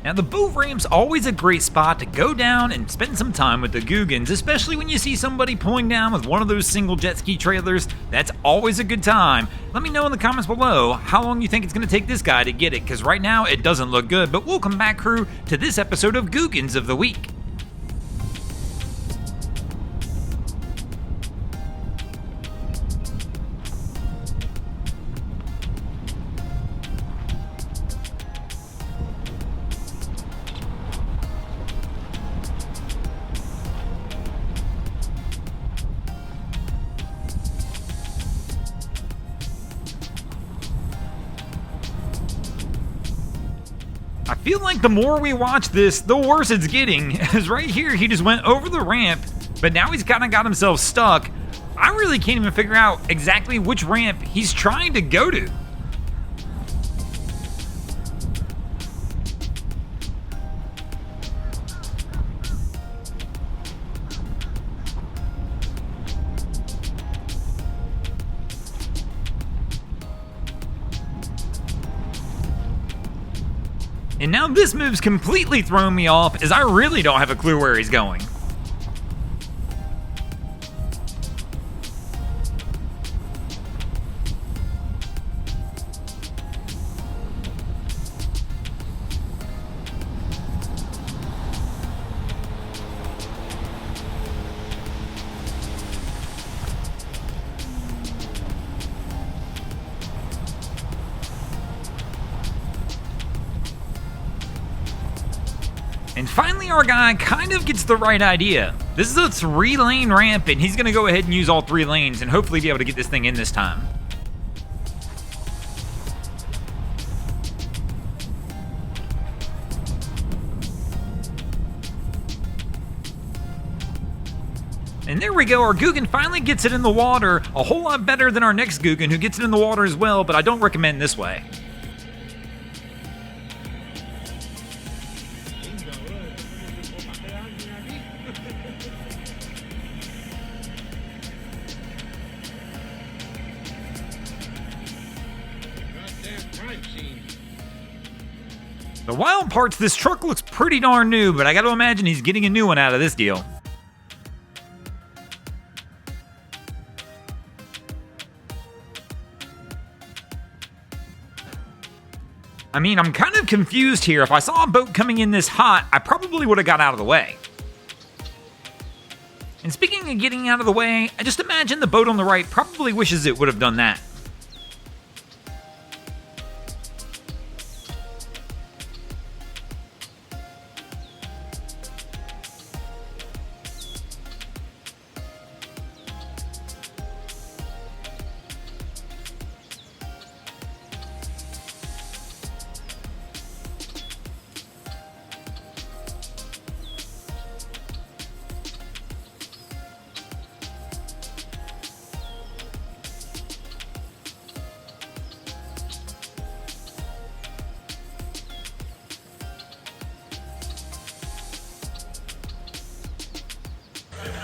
Now the boat ramp's always a great spot to go down and spend some time with the Googans, especially when you see somebody pulling down with one of those single jet ski trailers. That's always a good time. Let me know in the comments below how long you think it's going to take this guy to get it, because right now it doesn't look good. But welcome back, crew, to this episode of Googans of the Week. I feel like the more we watch this, the worse it's getting, as right here he just went over the ramp, but now he's kind of got himself stuck. I really can't even figure out exactly which ramp he's trying to go to. And now this move's completely thrown me off, as I really don't have a clue where he's going. And finally our guy kind of gets the right idea. This is a 3-lane ramp and he's going to go ahead and use all 3 lanes and hopefully be able to get this thing in this time. And there we go, our Googan finally gets it in the water, a whole lot better than our next Googan who gets it in the water as well, but I don't recommend this way. The wild part's this truck looks pretty darn new, but I gotta imagine he's getting a new one out of this deal. I mean, I'm kind of confused here. If I saw a boat coming in this hot, I probably would have got out of the way. And speaking of getting out of the way, I just imagine the boat on the right probably wishes it would have done that.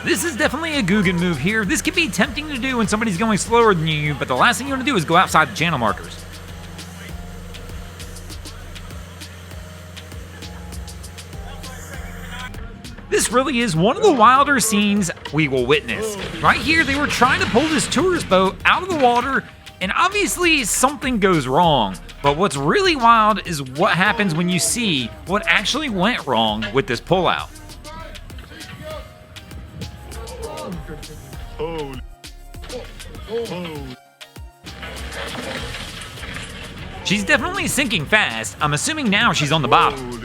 This is definitely a Googan move here. This can be tempting to do when somebody's going slower than you, but the last thing you want to do is go outside the channel markers. This really is one of the wilder scenes we will witness. Right here, they were trying to pull this tourist boat out of the water, and obviously something goes wrong. But what's really wild is what happens when you see what actually went wrong with this pullout. She's definitely sinking fast. I'm assuming now she's on the bottom.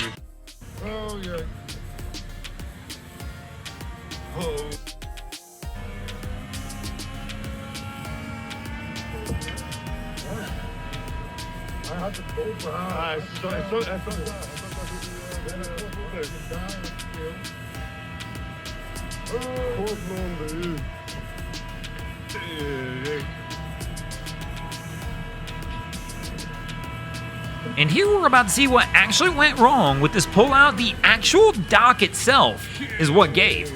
And here we're about to see what actually went wrong with this pullout. The actual dock itself is what gave.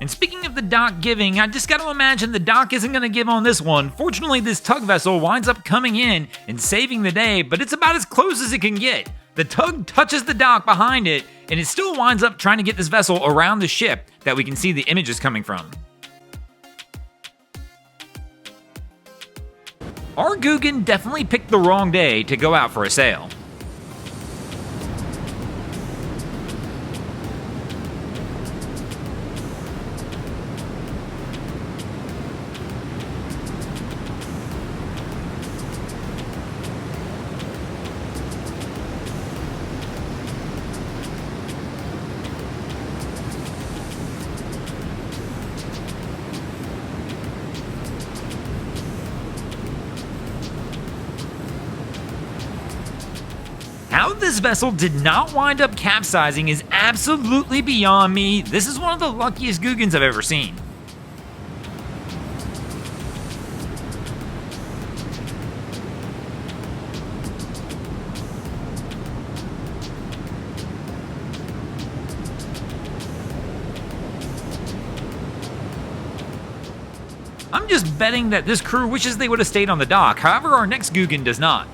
And speaking of the dock giving, I just gotta imagine the dock isn't gonna give on this one. Fortunately, this tug vessel winds up coming in and saving the day, but it's about as close as it can get. The tug touches the dock behind it, and it still winds up trying to get this vessel around the ship that we can see the images coming from. Our Googan definitely picked the wrong day to go out for a sail. How this vessel did not wind up capsizing is absolutely beyond me. This is one of the luckiest Googans I've ever seen. I'm just betting that this crew wishes they would have stayed on the dock. However, our next Googan does not.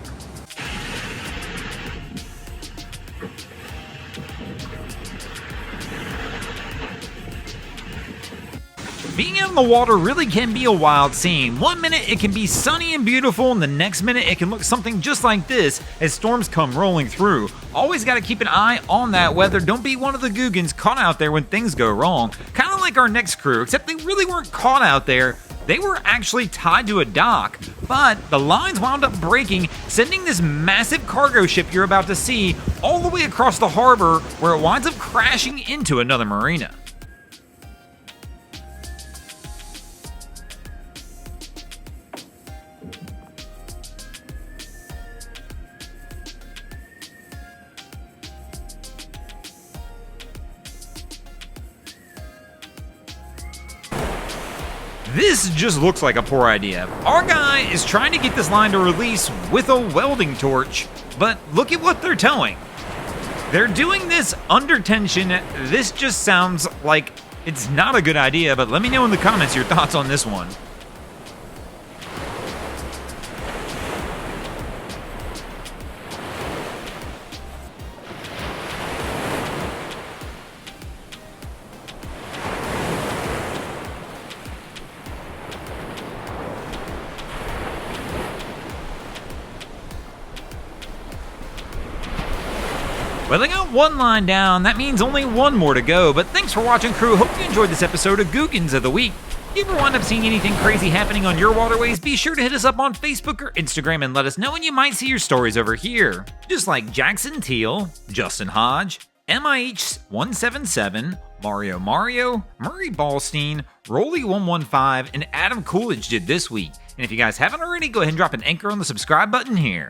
Being out in the water really can be a wild scene. One minute it can be sunny and beautiful, and the next minute it can look something just like this as storms come rolling through. Always gotta keep an eye on that weather. Don't be one of the Googans caught out there when things go wrong. Kinda like our next crew, except they really weren't caught out there. They were actually tied to a dock, but the lines wound up breaking, sending this massive cargo ship you're about to see all the way across the harbor, where it winds up crashing into another marina. This just looks like a poor idea. Our guy is trying to get this line to release with a welding torch, but look at what they're towing. They're doing this under tension. This just sounds like it's not a good idea, but let me know in the comments your thoughts on this one. Well, they got one line down. That means only one more to go. But thanks for watching, crew. Hope you enjoyed this episode of Googans of the Week. If you ever wind up seeing anything crazy happening on your waterways, be sure to hit us up on Facebook or Instagram and let us know, and you might see your stories over here. Just like Jackson Teal, Justin Hodge, MIH177, Mario, Murray Ballstein, Rolly115, and Adam Coolidge did this week. And if you guys haven't already, go ahead and drop an anchor on the subscribe button here.